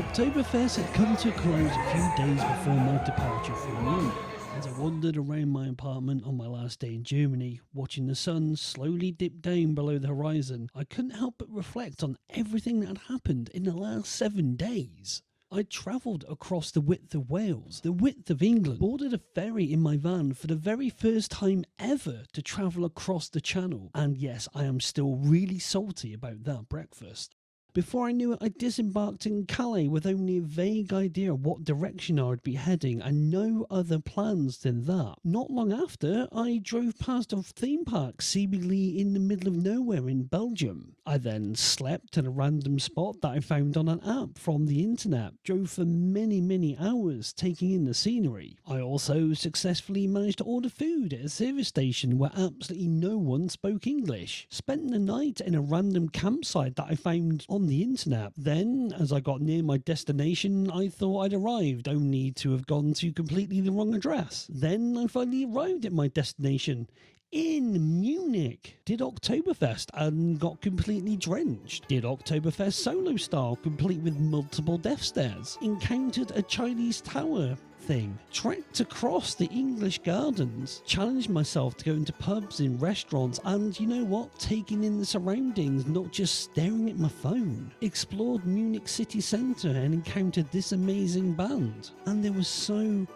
Oktoberfest had come to a close a few days before my departure from Munich. As I wandered around my apartment on my last day in Germany, watching the sun slowly dip down below the horizon, I couldn't help but reflect on everything that had happened in the last 7 days. I travelled across the width of Wales, the width of England, boarded a ferry in my van for the very first time ever to travel across the channel, and yes, I am still really salty about that breakfast. Before I knew it, I disembarked in Calais with only a vague idea of what direction I would be heading and no other plans than that. Not long after, I drove past a theme park seemingly in the middle of nowhere in Belgium. I then slept in a random spot that I found on an app from the internet, drove for many hours taking in the scenery. I also successfully managed to order food at a service station where absolutely no one spoke English. Spent the night in a random campsite that I found on the internet. Then, as I got near my destination, I thought I'd arrived, only to have gone to completely the wrong address. Then I finally arrived at my destination in Munich. Did Oktoberfest and got completely drenched. Did Oktoberfest solo style, complete with multiple death stares. Encountered a Chinese tower thing. Trekked across the English gardens. Challenged myself to go into pubs and restaurants and, you know what, taking in the surroundings, not just staring at my phone. Explored Munich city centre and encountered this amazing band. And there was so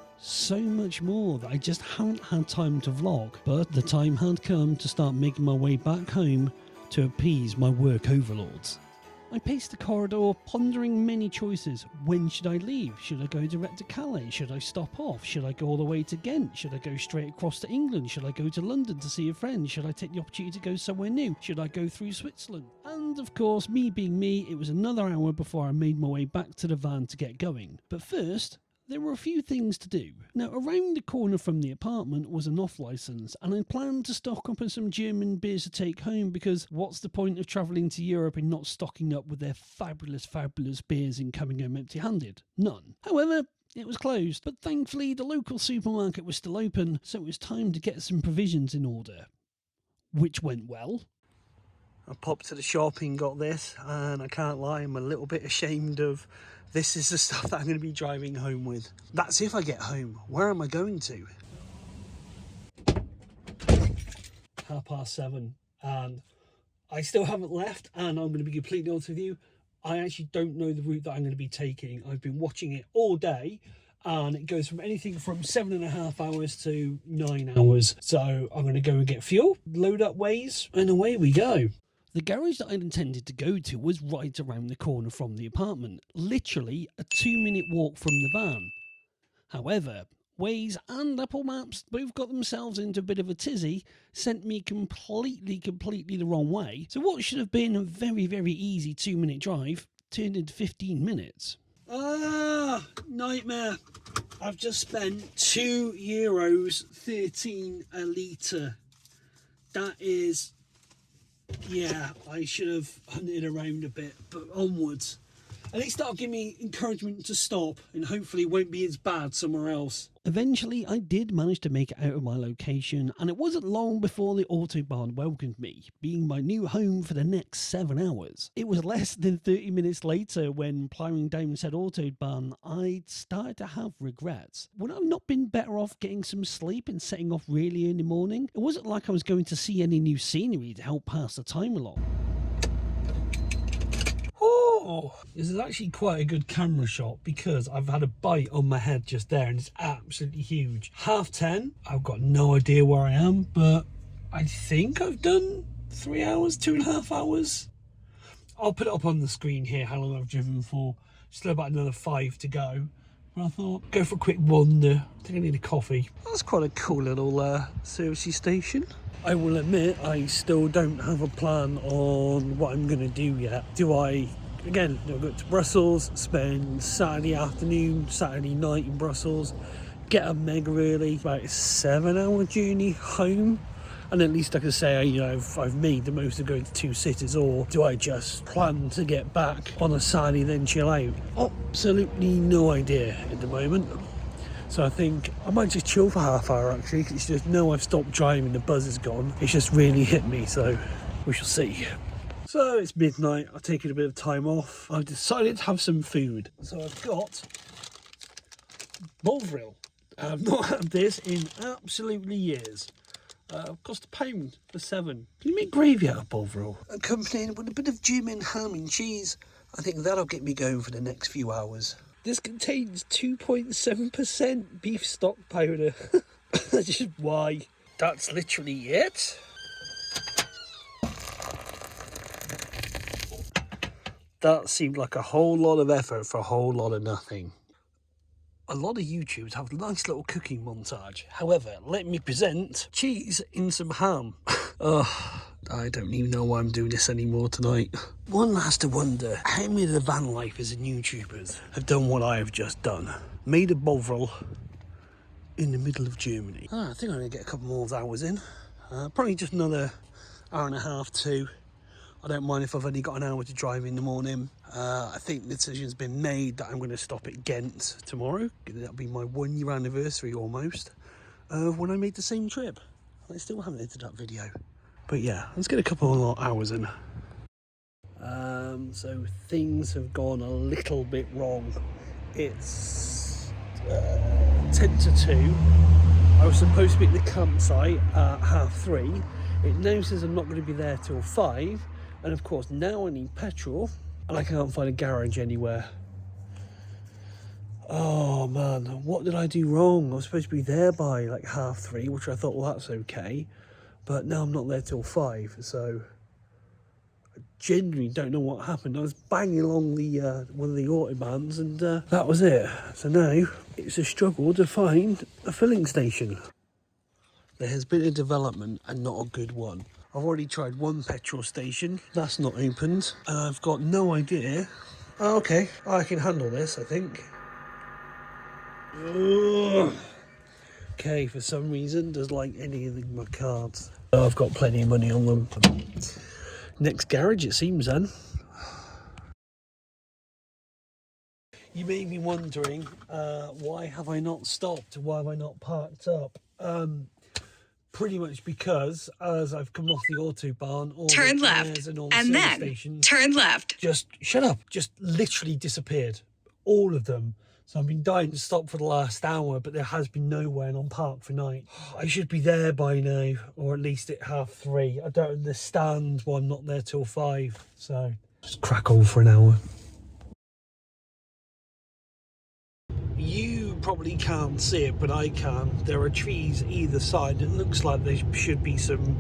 much more that I just haven't had time to vlog, but the time had come to start making my way back home to appease my work overlords. I paced the corridor, pondering many choices. When should I leave? Should I go direct to Calais? Should I stop off? Should I go all the way to Ghent? Should I go straight across to England? Should I go to London to see a friend? Should I take the opportunity to go somewhere new? Should I go through Switzerland? And of course, me being me, it was another hour before I made my way back to the van to get going. But first, there were a few things to do. Now, around the corner from the apartment was an off-licence, and I planned to stock up on some German beers to take home, because what's the point of travelling to Europe and not stocking up with their fabulous beers and coming home empty-handed? None. However, it was closed, but thankfully the local supermarket was still open, so it was time to get some provisions in order. Which went well. I popped to the shop and got this, and I can't lie, I'm a little bit ashamed of this is the stuff that I'm going to be driving home with. That's if I get home. Where am I going to? 7:30, and I still haven't left, and I'm going to be completely honest with you, I actually don't know the route that I'm going to be taking. I've been watching it all day, and it goes from anything from 7.5 hours to 9 hours. So I'm going to go and get fuel, load up Waze, and away we go. The garage that I'd intended to go to was right around the corner from the apartment, literally a 2-minute walk from the van. However, Waze and Apple Maps both got themselves into a bit of a tizzy, sent me completely the wrong way, so what should have been a very easy 2-minute drive turned into 15 minutes. Nightmare. I've just spent €2.13 a litre. That is... yeah, I should have hunted around a bit, but onwards. At least that'll give me encouragement to stop, and hopefully it won't be as bad somewhere else. Eventually, I did manage to make it out of my location, and it wasn't long before the Autobahn welcomed me, being my new home for the next 7 hours. It was less than 30 minutes later when ploughing down said Autobahn, I'd started to have regrets. Would I have not been better off getting some sleep and setting off really in the morning? It wasn't like I was going to see any new scenery to help pass the time along. Oh, this is actually quite a good camera shot because I've had a bite on my head just there and it's absolutely huge. 10:30, I've got no idea where I am, but I think I've done 3 hours, 2.5 hours. I'll put it up on the screen here how long I've driven for. Still about another 5 to go. But I thought, go for a quick wander. I think I need a coffee. That's quite a cool little service station. I will admit, I still don't have a plan on what I'm going to do yet. Again, I'll go to Brussels, spend Saturday afternoon, Saturday night in Brussels, get up mega early, about a 7-hour journey home, and at least I can say, you know, I've made the most of going to 2 cities. Or do I just plan to get back on a Saturday then chill out? Absolutely no idea at the moment. So I think I might just chill for half hour actually, because it's just, I've stopped driving, the buzz is gone. It's just really hit me, so we shall see. So it's midnight, I've taken a bit of time off. I've decided to have some food. So I've got Bovril. I've not had this in absolutely years. Cost £1 for 7. Can you make gravy out of Bovril? Accompanied with a bit of German ham and cheese. I think that'll get me going for the next few hours. This contains 2.7% beef stock powder. That's just why. That's literally it. That seemed like a whole lot of effort for a whole lot of nothing. A lot of YouTubers have a nice little cooking montage. However, let me present cheese in some ham. I don't even know why I'm doing this anymore tonight. One has to wonder how many of the van lifers and YouTubers have done what I have just done. Made a Bovril in the middle of Germany. I think I'm going to get a couple more hours in. Probably just another hour and a half, 2. I don't mind if I've only got an hour to drive in the morning. I think the decision's been made that I'm going to stop at Ghent tomorrow. That'll be my 1 year anniversary almost of when I made the same trip. I still haven't edited that video. But yeah, let's get a couple more hours in. So things have gone a little bit wrong. It's 10 to 2. I was supposed to be at the campsite at 3:30. It now says I'm not going to be there till 5. And of course, now I need petrol, and I can't find a garage anywhere. Oh man, what did I do wrong? I was supposed to be there by like 3:30, which I thought, well, that's okay. But now I'm not there till 5, so I genuinely don't know what happened. I was banging along the one of the autobahns, and that was it. So now it's a struggle to find a filling station. There has been a development, and not a good one. I've already tried one petrol station. That's not opened. And I've got no idea. Oh, okay, I can handle this, I think. Ugh. Okay, for some reason, there's like anything in my cards. Oh, I've got plenty of money on them. Next garage, it seems, then. You may be wondering, why have I not stopped? Why have I not parked up? Pretty much because as I've come off the autobahn, all turn the left and all the and then stations turn left. just shut up, just literally disappeared, all of them. So I've been dying to stop for the last hour, but there has been nowhere, and I'm parked for night. I should be there by now, or at least at 3:30. I don't understand why I'm not there till 5. So just crack on for an hour. You probably can't see it, but I can. There are trees either side. It looks like there should be some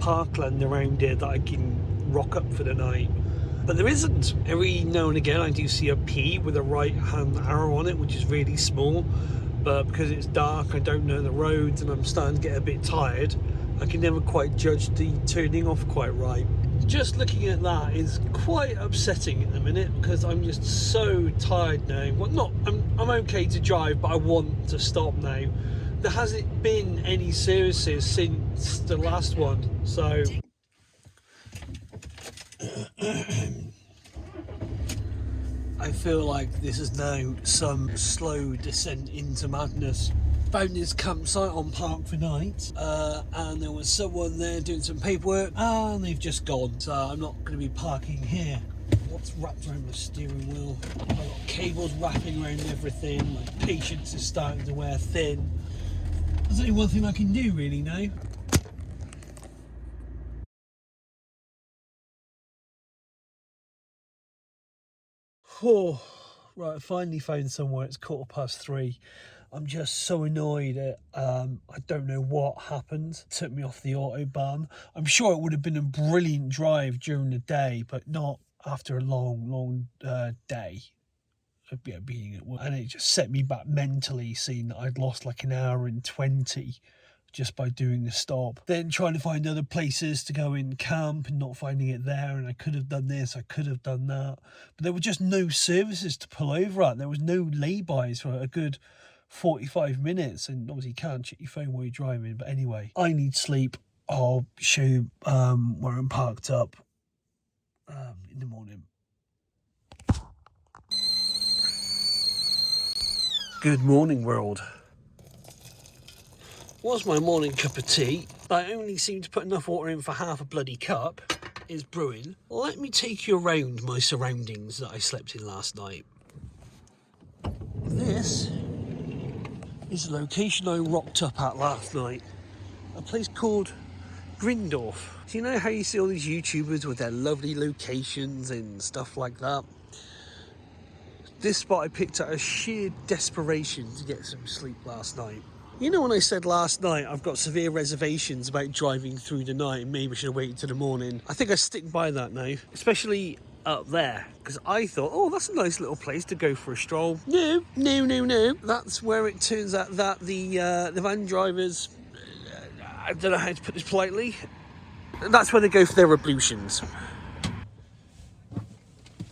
parkland around here that I can rock up for the night. But there isn't. Every now and again I do see a P with a right hand arrow on it, which is really small. But because it's dark, I don't know the roads, and I'm starting to get a bit tired, I can never quite judge the turning off quite right. Just looking at that is quite upsetting at the minute, because I'm just so tired now. Well, I'm okay to drive, but I want to stop now. There hasn't been any services since the last one, so I feel like this is now some slow descent into madness. Found this campsite on Park for Night, and there was someone there doing some paperwork, and they've just gone. So I'm not going to be parking here. What's wrapped around my steering wheel? I've got cables wrapping around everything. My patience is starting to wear thin. There's only one thing I can do really now. Oh, right, I finally found somewhere. It's 3:15. I'm just so annoyed at, I don't know what happened. It took me off the autobahn. I'm sure it would have been a brilliant drive during the day, but not after a long day of being at work. And it just set me back mentally, seeing that I'd lost like an hour and 20 just by doing the stop. Then trying to find other places to go in camp and not finding it there, and I could have done this, I could have done that. But there were just no services to pull over at. There was no lay-bys for a good 45 minutes, and obviously you can't check your phone while you're driving. But anyway, I need sleep. I'll show you where I'm parked up in the morning. Good morning, world. Was my morning cup of tea. I only seem to put enough water in for half a bloody cup. is brewing. Let me take you around my surroundings that I slept in last night. This is the location I rocked up at last night. A place called Grindorf. So you know how you see all these YouTubers with their lovely locations and stuff like that? This spot I picked out of sheer desperation to get some sleep last night. You know when I said last night I've got severe reservations about driving through the night and maybe I should have waited till the morning? I think I stick by that now, especially up there, because I thought, oh, that's a nice little place to go for a stroll. No. That's where it turns out that the van drivers, I don't know how to put this politely, that's where they go for their ablutions.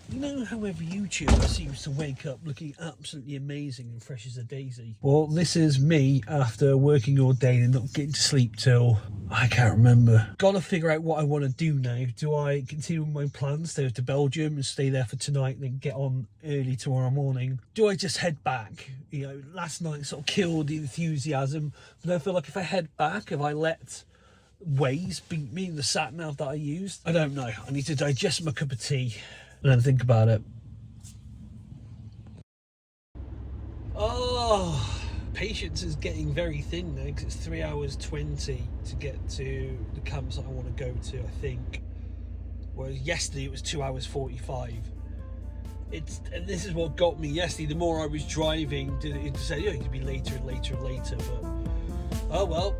You know how every YouTuber seems to wake up looking absolutely amazing and fresh as a daisy? Well, this is me after working all day and not getting to sleep till, I can't remember. Gotta figure out what I want to do now. Do I continue with my plans to go to Belgium and stay there for tonight and then get on early tomorrow morning? Do I just head back? You know, last night sort of killed the enthusiasm, but I feel like if I head back, if I let Waze beat me in the sat nav that I used, I don't know. I need to digest my cup of tea and then think about it. Oh, patience is getting very thin now because it's 3 hours 20 to get to the campsite I want to go to, I think. Whereas yesterday it was 2 hours 45. And this is what got me yesterday. The more I was driving, it said, it could be later and later and later, but oh well,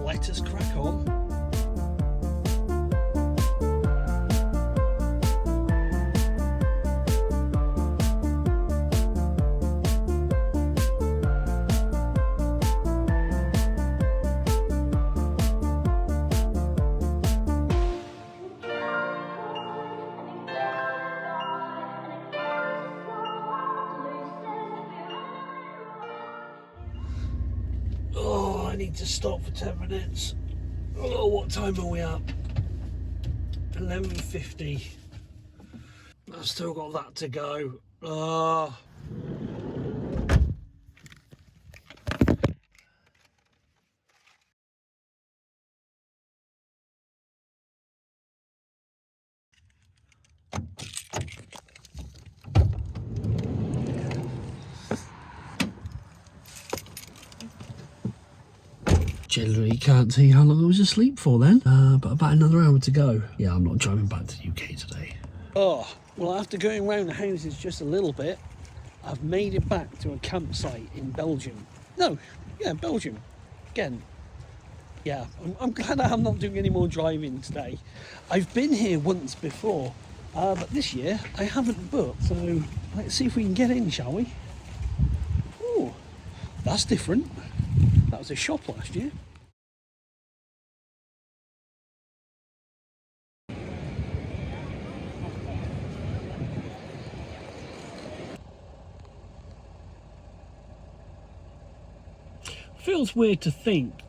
let us crack on. I need to stop for 10 minutes. Oh, what time are we at? 11:50. I've still got that to go. Generally can't see how long I was asleep for then, but about another hour to go. Yeah, I'm not driving back to the UK today. Oh, well, after going around the houses just a little bit, I've made it back to a campsite in Belgium. No, yeah, Belgium. Ghent. Yeah, I'm glad I'm not doing any more driving today. I've been here once before, but this year I haven't booked, so let's see if we can get in, shall we? Oh, that's different. That was a shop last year. Feels weird to think